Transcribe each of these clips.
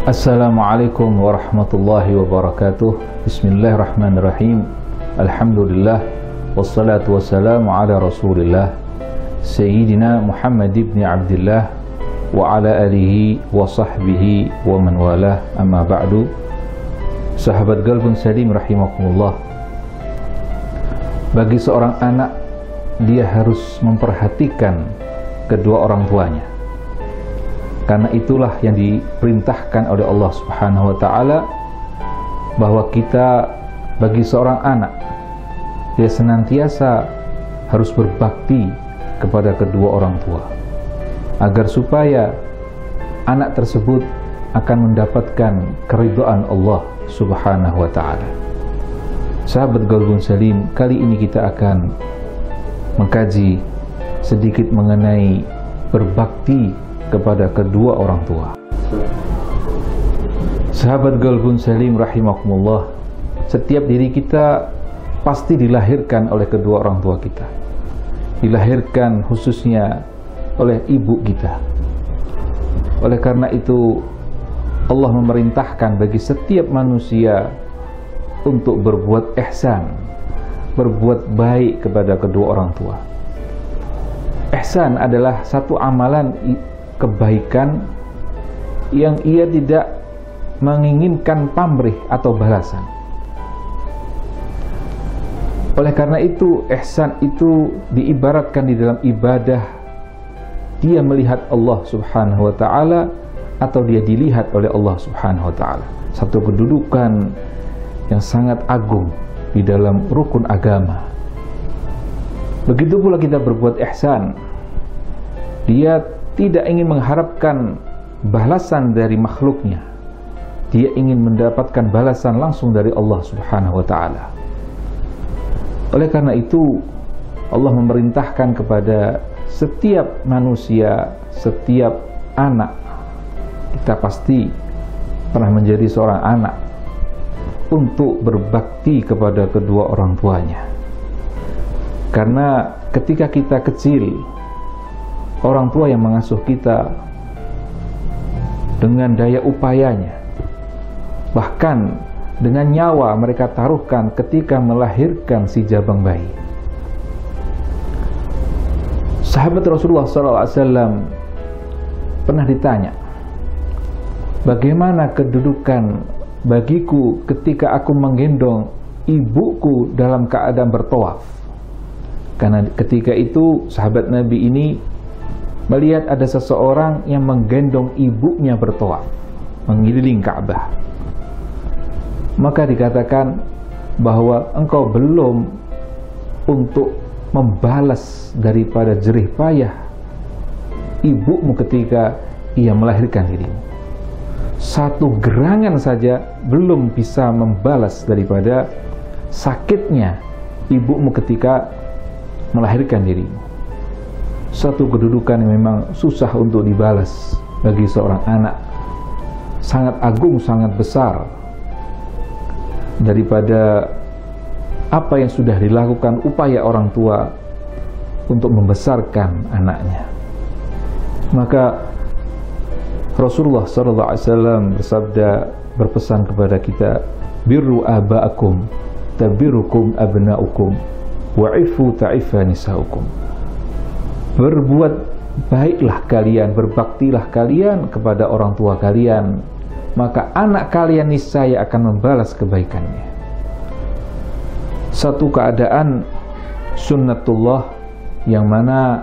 Assalamualaikum warahmatullahi wabarakatuh. Bismillahirrahmanirrahim. Alhamdulillah. Wassalatu wassalamu ala rasulillah Sayyidina Muhammad ibn Abdullah wa ala alihi wa sahbihi wa man walah, amma ba'du. Sahabat Qalbun Salim rahimakumullah. Bagi seorang anak, dia harus memperhatikan kedua orang tuanya, karena itulah yang diperintahkan oleh Allah Subhanahu wa ta'ala, bahwa kita bagi seorang anak, dia senantiasa harus berbakti kepada kedua orang tua, agar supaya anak tersebut akan mendapatkan keridhaan Allah Subhanahu wa ta'ala. Sahabat Qalbun Salim, kali ini kita akan mengkaji sedikit mengenai berbakti kepada kedua orang tua. Sahabat Qalbun Salim rahimakumullah, setiap diri kita pasti dilahirkan oleh kedua orang tua kita, dilahirkan khususnya oleh ibu kita. Oleh karena itu Allah memerintahkan bagi setiap manusia untuk berbuat ihsan, berbuat baik kepada kedua orang tua. Ihsan adalah satu amalan kebaikan yang ia tidak menginginkan pamrih atau balasan. Oleh karena itu, ihsan itu diibaratkan di dalam ibadah, dia melihat Allah Subhanahu wa ta'ala atau dia dilihat oleh Allah Subhanahu wa ta'ala. Satu kedudukan yang sangat agung di dalam rukun agama. Begitu pula kita berbuat ihsan, dia tidak ingin mengharapkan balasan dari makhluknya, dia ingin mendapatkan balasan langsung dari Allah Subhanahu wa ta'ala. Oleh karena itu Allah memerintahkan kepada setiap manusia, setiap anak, kita pasti pernah menjadi seorang anak, untuk berbakti kepada kedua orang tuanya. Karena ketika kita kecil, orang tua yang mengasuh kita dengan daya upayanya, bahkan dengan nyawa mereka taruhkan ketika melahirkan si jabang bayi. Sahabat Rasulullah SAW pernah ditanya, bagaimana kedudukan bagiku ketika aku menggendong ibuku dalam keadaan bertawaf? Karena ketika itu sahabat Nabi ini melihat ada seseorang yang menggendong ibunya bertawaf, mengelilingi Ka'bah. Maka dikatakan bahwa engkau belum untuk membalas daripada jerih payah ibumu ketika ia melahirkan dirimu. Satu gerangan saja belum bisa membalas daripada sakitnya ibumu ketika melahirkan dirimu. Satu kedudukan yang memang susah untuk dibalas bagi seorang anak, sangat agung, sangat besar daripada apa yang sudah dilakukan upaya orang tua untuk membesarkan anaknya. Maka Rasulullah SAW bersabda, berpesan kepada kita, birru aba'akum tabirukum abna'ukum wa'ifu ta'ifa nisa'ukum. Berbuat baiklah kalian, berbaktilah kalian kepada orang tua kalian, maka anak kalian niscaya akan membalas kebaikannya. Satu keadaan sunnatullah yang mana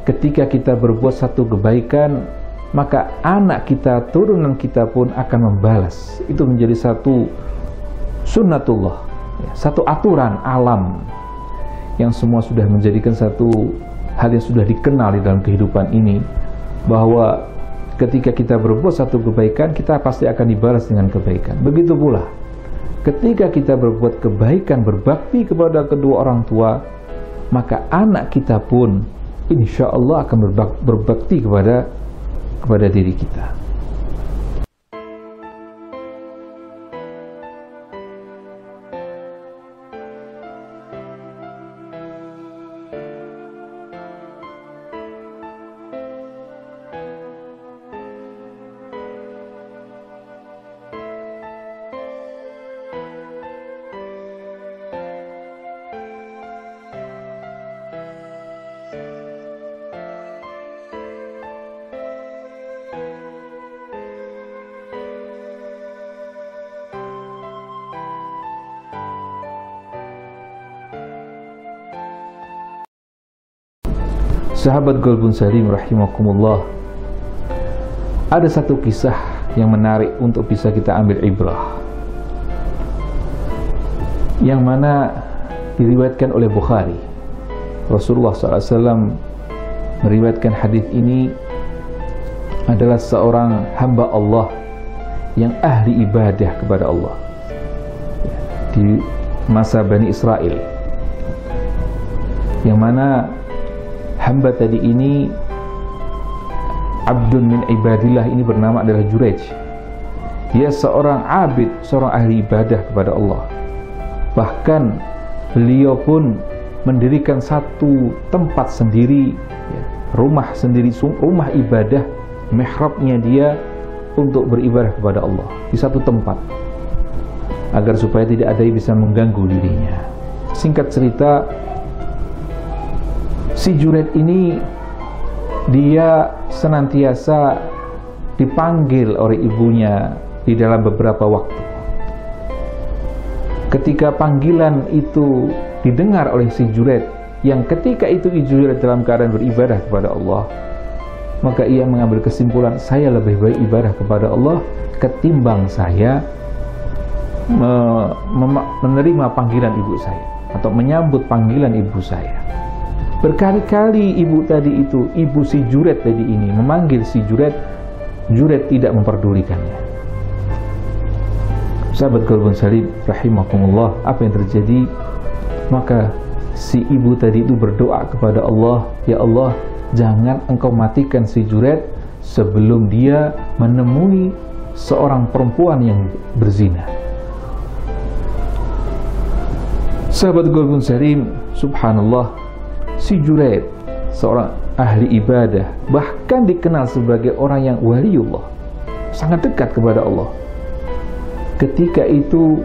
ketika kita berbuat satu kebaikan, maka anak kita, turunan kita pun akan membalas. Itu menjadi satu sunnatullah, satu aturan alam yang semua sudah menjadikan satu hal yang sudah dikenal di dalam kehidupan ini, bahwa ketika kita berbuat satu kebaikan, kita pasti akan dibalas dengan kebaikan. Begitu pula ketika kita berbuat kebaikan, berbakti kepada kedua orang tua, maka anak kita pun insya Allah akan berbakti kepada diri kita. Sahabat Qalbun Salim rahimakumullah, ada satu kisah yang menarik untuk bisa kita ambil ibrah, yang mana diriwayatkan oleh Bukhari. Rasulullah SAW meriwayatkan hadis ini adalah seorang hamba Allah yang ahli ibadah kepada Allah di masa Bani Israel, yang mana hamba tadi ini, abdun min ibadillah ini, bernama adalah Jurayj. Dia seorang abid, seorang ahli ibadah kepada Allah. Bahkan beliau pun mendirikan satu tempat sendiri, rumah sendiri, rumah ibadah, mihrabnya dia untuk beribadah kepada Allah di satu tempat, agar supaya tidak ada yang bisa mengganggu dirinya. Singkat cerita, si Jurayj ini dia senantiasa dipanggil oleh ibunya di dalam beberapa waktu. Ketika panggilan itu didengar oleh si Jurayj, yang ketika itu Jurayj dalam keadaan beribadah kepada Allah, maka ia mengambil kesimpulan, saya lebih baik ibadah kepada Allah ketimbang saya menerima panggilan ibu saya atau menyambut panggilan ibu saya. Berkali-kali ibu tadi itu, ibu si Jurayj tadi ini memanggil si Jurayj, Jurayj tidak memperdulikannya. Sahabat Qalbun Salim rahimakumullah, apa yang terjadi? Maka si ibu tadi itu berdoa kepada Allah, ya Allah, jangan engkau matikan si Jurayj sebelum dia menemui seorang perempuan yang berzina. Sahabat Qalbun Salim, subhanallah, si Jurayj seorang ahli ibadah, bahkan dikenal sebagai orang yang waliullah, sangat dekat kepada Allah. Ketika itu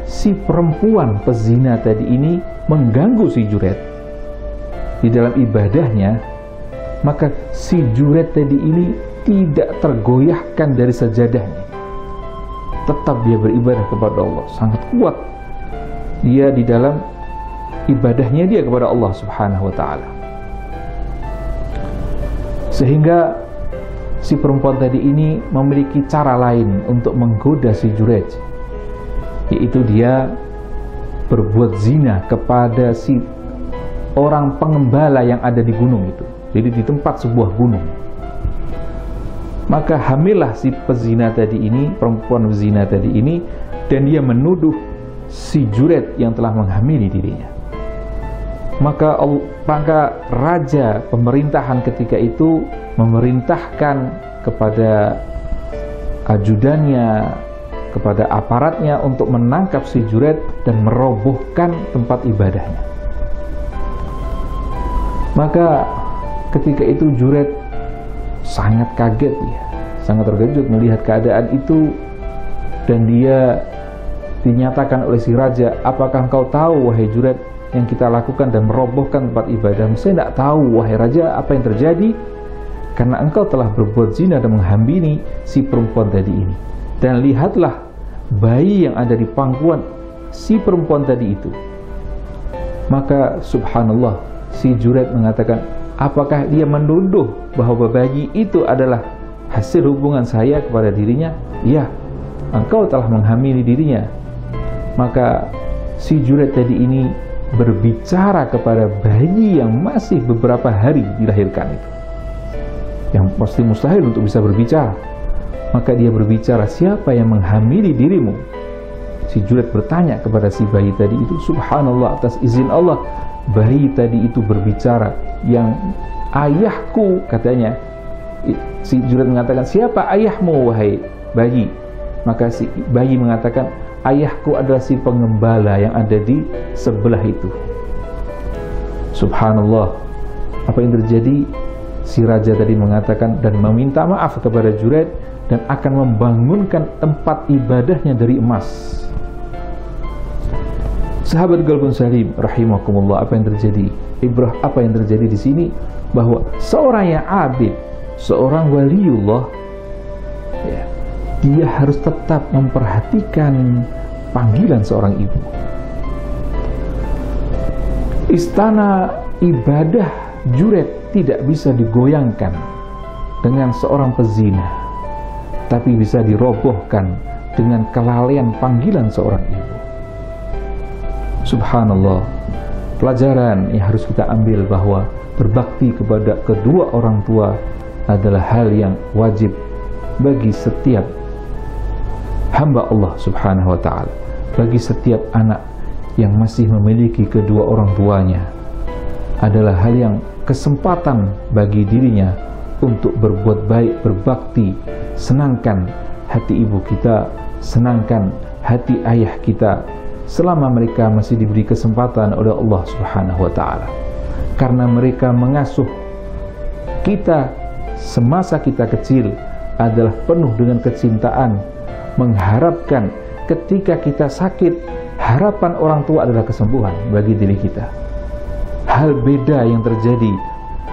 si perempuan pezina tadi ini mengganggu si Jurayj di dalam ibadahnya, maka si Jurayj tadi ini tidak tergoyahkan dari sajadahnya, tetap dia beribadah kepada Allah, sangat kuat dia di dalam ibadahnya dia kepada Allah Subhanahu wa ta'ala. Sehingga si perempuan tadi ini memiliki cara lain untuk menggoda si Jurayj, yaitu dia berbuat zina kepada si orang pengembala yang ada di gunung itu. Jadi di tempat sebuah gunung. Maka hamillah si pezina tadi ini, perempuan zina tadi ini, dan dia menuduh si Jurayj yang telah menghamili dirinya. Maka raja pemerintahan ketika itu memerintahkan kepada ajudannya, kepada aparatnya untuk menangkap si Jurayj dan merobohkan tempat ibadahnya. Maka ketika itu Jurayj sangat kaget, ya, sangat terkejut melihat keadaan itu, dan dia dinyatakan oleh si raja, apakah engkau tahu wahai Jurayj yang kita lakukan dan merobohkan tempat ibadahmu? Saya tidak tahu wahai raja apa yang terjadi, karena engkau telah berbuat zina dan menghambini si perempuan tadi ini. Dan lihatlah bayi yang ada di pangkuan si perempuan tadi itu. Maka subhanallah, si Jurayj mengatakan, apakah dia menuduh bahwa bayi itu adalah hasil hubungan saya kepada dirinya? Ya, engkau telah menghamili dirinya. Maka si Jurayj tadi ini berbicara kepada bayi yang masih beberapa hari dilahirkan itu, yang pasti mustahil untuk bisa berbicara. Maka dia berbicara, siapa yang menghamili dirimu? Si Jurayj bertanya kepada si bayi tadi itu. Subhanallah, atas izin Allah, bayi tadi itu berbicara, yang ayahku, katanya. Si Jurayj mengatakan, siapa ayahmu wahai bayi? Maka si bayi mengatakan, ayahku adalah si pengembala yang ada di sebelah itu. Subhanallah, apa yang terjadi? Si raja tadi mengatakan dan meminta maaf kepada Jurayj dan akan membangunkan tempat ibadahnya dari emas. Sahabat Qalbun Salim rahimakumullah, apa yang terjadi? Ibrah apa yang terjadi di sini? Bahwa seorang yang abid, seorang waliullah, ya, dia harus tetap memperhatikan panggilan seorang ibu. Istana ibadah Juret tidak bisa digoyangkan dengan seorang pezina, tapi bisa dirobohkan dengan kelalaian panggilan seorang ibu. Subhanallah, pelajaran yang harus kita ambil bahwa berbakti kepada kedua orang tua adalah hal yang wajib bagi setiap hamba Allah Subhanahu wa ta'ala, bagi setiap anak yang masih memiliki kedua orang tuanya. Adalah hal yang kesempatan bagi dirinya untuk berbuat baik, berbakti, senangkan hati ibu kita, senangkan hati ayah kita selama mereka masih diberi kesempatan oleh Allah Subhanahu wa ta'ala. Karena mereka mengasuh kita semasa kita kecil adalah penuh dengan kecintaan, mengharapkan ketika kita sakit, harapan orang tua adalah kesembuhan bagi diri kita. Hal beda yang terjadi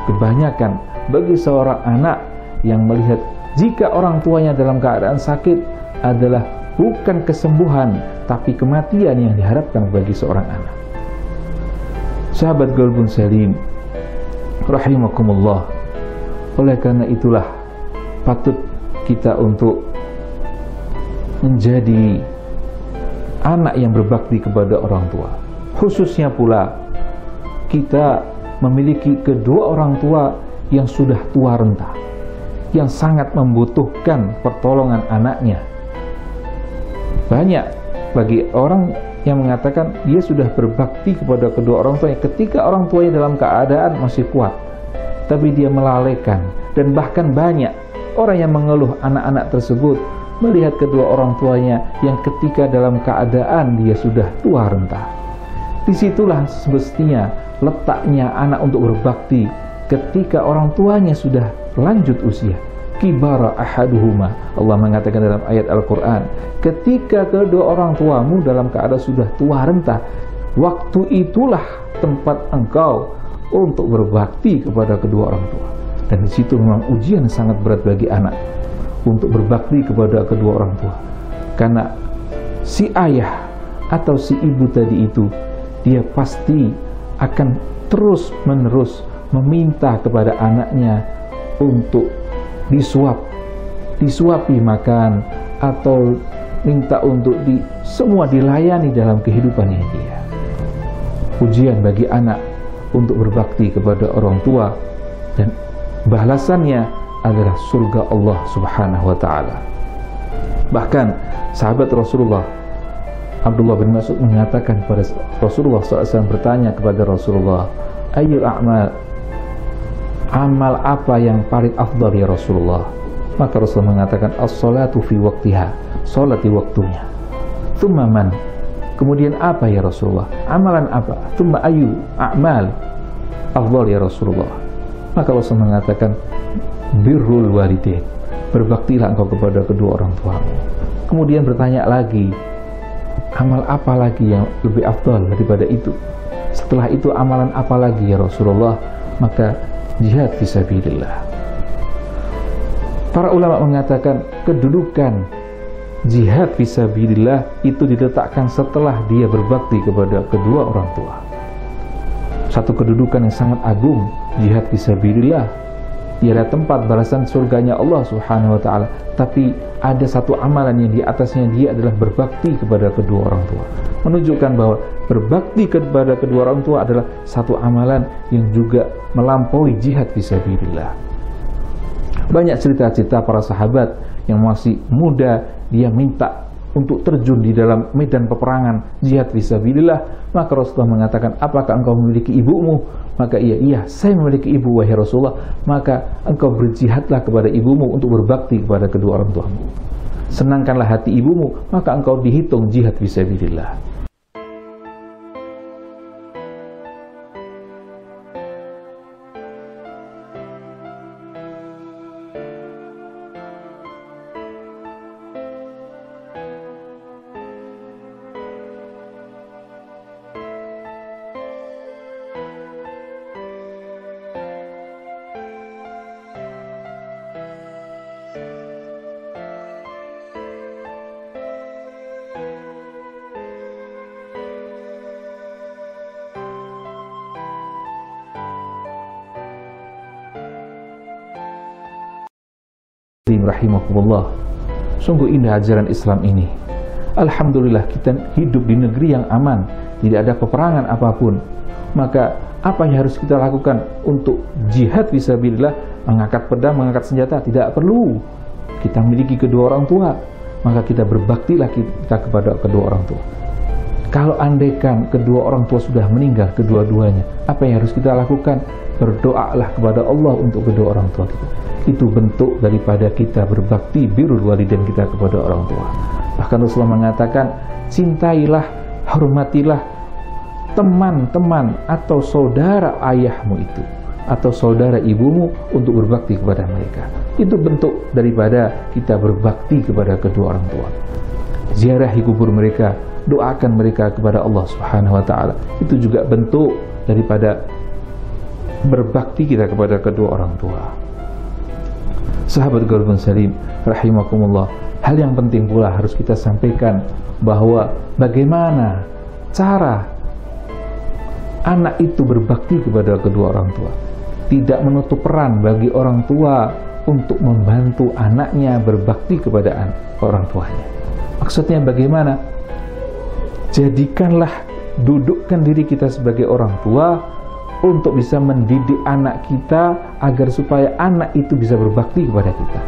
kebanyakan bagi seorang anak yang melihat jika orang tuanya dalam keadaan sakit adalah bukan kesembuhan, tapi kematian yang diharapkan bagi seorang anak. Sahabat Qalbun Salim rahimakumullah, oleh karena itulah patut kita untuk menjadi anak yang berbakti kepada orang tua. Khususnya pula kita memiliki kedua orang tua yang sudah tua renta, yang sangat membutuhkan pertolongan anaknya. Banyak bagi orang yang mengatakan dia sudah berbakti kepada kedua orang tuanya ketika orang tuanya dalam keadaan masih kuat, tapi dia melalaikan. Dan bahkan banyak orang yang mengeluh anak-anak tersebut melihat kedua orang tuanya yang ketika dalam keadaan dia sudah tua renta. Disitulah semestinya letaknya anak untuk berbakti ketika orang tuanya sudah lanjut usia. Kibara ahaduhuma, Allah mengatakan dalam ayat Al-Quran, ketika kedua orang tuamu dalam keadaan sudah tua renta, waktu itulah tempat engkau untuk berbakti kepada kedua orang tua. Dan di situ memang ujian sangat berat bagi anak untuk berbakti kepada kedua orang tua, karena si ayah atau si ibu tadi itu dia pasti akan terus menerus meminta kepada anaknya untuk disuapi makan, atau minta untuk semua dilayani dalam kehidupannya dia. Ujian bagi anak untuk berbakti kepada orang tua, dan balasannya adalah surga Allah Subhanahu wa ta'ala. Bahkan sahabat Rasulullah Abdullah bin Mas'ud mengatakan kepada Rasulullah SAW, bertanya kepada Rasulullah, ayyul a'mal, amal apa yang paling afdal ya Rasulullah? Maka Rasulullah mengatakan as-salatu fi waqtiha, salat di waktunya. Thumma man, kemudian apa ya Rasulullah? Amalan apa? Thumma ayu a'mal afdal ya Rasulullah? Maka Rasulullah mengatakan birrul walidain, berbaktilah engkau kepada kedua orang tuamu. Kemudian bertanya lagi, amal apa lagi yang lebih afdal daripada itu? Setelah itu amalan apa lagi ya Rasulullah? Maka jihad fisabilillah. Para ulama mengatakan kedudukan jihad fisabilillah itu diletakkan setelah dia berbakti kepada kedua orang tua. Satu kedudukan yang sangat agung, jihad fisabilillah. Tiada tempat balasan surganya Allah Subhanahu wa ta'ala, tapi ada satu amalan yang di atasnya dia adalah berbakti kepada kedua orang tua, menunjukkan bahwa berbakti kepada kedua orang tua adalah satu amalan yang juga melampaui jihad fisabilillah. Banyak cerita-cerita para sahabat yang masih muda, dia minta untuk terjun di dalam medan peperangan jihad fisabilillah. Maka Rasulullah mengatakan, apakah engkau memiliki ibumu? Maka iya, saya memiliki ibu wahai Rasulullah. Maka engkau berjihadlah kepada ibumu untuk berbakti kepada kedua orang tuamu. Senangkanlah hati ibumu, maka engkau dihitung jihad fisabilillah. Rahimakumullah, sungguh indah ajaran Islam ini. Alhamdulillah kita hidup di negeri yang aman, tidak ada peperangan apapun. Maka apa yang harus kita lakukan untuk jihad fisabilillah? Mengangkat pedang, mengangkat senjata tidak perlu. Kita memiliki kedua orang tua, maka kita berbaktilah kita kepada kedua orang tua. Kalau andaikan kedua orang tua sudah meninggal kedua-duanya, apa yang harus kita lakukan? Berdoalah kepada Allah untuk kedua orang tua kita. Itu bentuk daripada kita berbakti birrul walidain kita kepada orang tua. Bahkan Rasulullah mengatakan, cintailah, hormatilah teman-teman atau saudara ayahmu itu, atau saudara ibumu, untuk berbakti kepada mereka. Itu bentuk daripada kita berbakti kepada kedua orang tua. Ziarahi kubur mereka, doakan mereka kepada Allah Subhanahu wa ta'ala. Itu juga bentuk daripada berbakti kita kepada kedua orang tua. Sahabat Qalbun Salim rahimakumullah, hal yang penting pula harus kita sampaikan bahwa bagaimana cara anak itu berbakti kepada kedua orang tua. Tidak menutup peran bagi orang tua untuk membantu anaknya berbakti kepada orang tuanya. Maksudnya bagaimana? Jadikanlah, dudukkan diri kita sebagai orang tua untuk bisa mendidik anak kita agar supaya anak itu bisa berbakti kepada kita.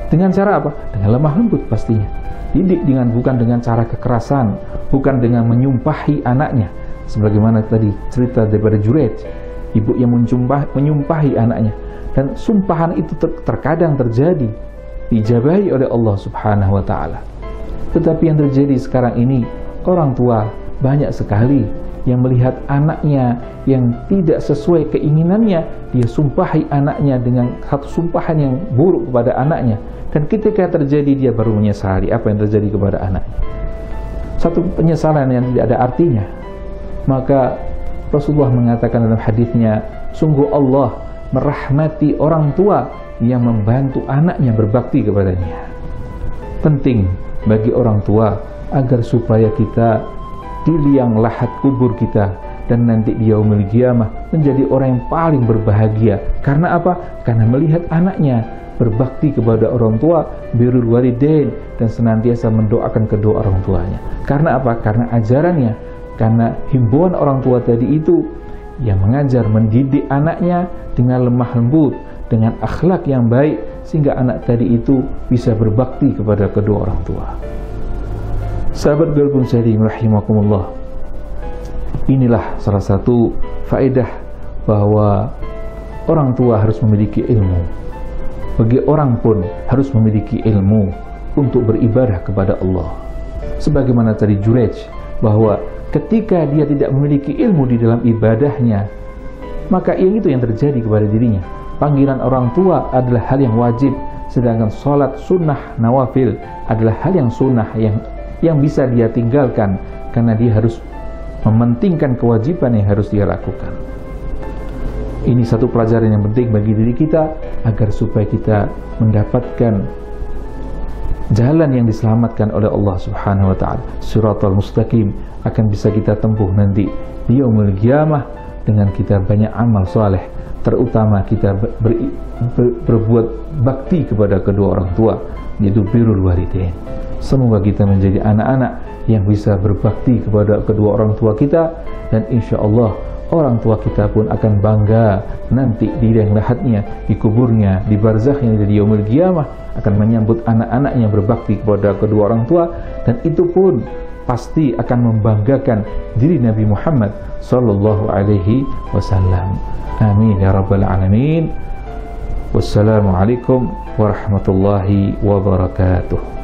Dengan cara apa? Dengan lemah lembut pastinya. Didik bukan dengan cara kekerasan, bukan dengan menyumpahi anaknya. Sebagaimana tadi cerita daripada Jurayj, ibu yang menyumpahi anaknya, dan sumpahan itu terkadang terjadi, dijabahi oleh Allah Subhanahu wa ta'ala. Tetapi yang terjadi sekarang ini, orang tua banyak sekali yang melihat anaknya yang tidak sesuai keinginannya, dia sumpahi anaknya dengan satu sumpahan yang buruk kepada anaknya, dan ketika terjadi dia baru menyesali apa yang terjadi kepada anaknya. Satu penyesalan yang tidak ada artinya. Maka Rasulullah mengatakan dalam hadisnya, sungguh Allah merahmati orang tua yang membantu anaknya berbakti kepadanya. Penting bagi orang tua agar supaya kita di liang lahat kubur kita dan nanti di yaumil qiyamah menjadi orang yang paling berbahagia. Karena apa? Karena melihat anaknya berbakti kepada orang tua, birrul walidain, dan senantiasa mendoakan kedua orang tuanya. Karena apa? Karena ajarannya, karena himbauan orang tua tadi itu yang mengajar, mendidik anaknya dengan lemah lembut, dengan akhlak yang baik, sehingga anak tadi itu bisa berbakti kepada kedua orang tua. Sahabat Qalbun Salim rahimakumullah, inilah salah satu faedah bahwa orang tua harus memiliki ilmu. Bagi orang pun harus memiliki ilmu untuk beribadah kepada Allah. Sebagaimana tadi Jurayj, bahwa ketika dia tidak memiliki ilmu di dalam ibadahnya, maka yang itu yang terjadi kepada dirinya. Panggilan orang tua adalah hal yang wajib, sedangkan sholat sunnah nawafil adalah hal yang sunnah yang bisa dia tinggalkan, karena dia harus mementingkan kewajiban yang harus dia lakukan. Ini satu pelajaran yang penting bagi diri kita, agar supaya kita mendapatkan jalan yang diselamatkan oleh Allah Subhanahu wa ta'ala. Siratal mustaqim akan bisa kita tempuh nanti di yaumil qiyamah dengan kita banyak amal soleh, terutama kita berbuat bakti kepada kedua orang tua, yaitu birrul walidain. Semoga kita menjadi anak-anak yang bisa berbakti kepada kedua orang tua kita, dan insya Allah orang tua kita pun akan bangga nanti di liang lahatnya, di kuburnya, di barzakhnya, di yaumil qiyamah akan menyambut anak-anak yang berbakti kepada kedua orang tua, dan itu pun pasti akan membanggakan diri Nabi Muhammad sallallahu alaihi wasallam. Amin ya rabbal alamin. Wassalamualaikum warahmatullahi wabarakatuh.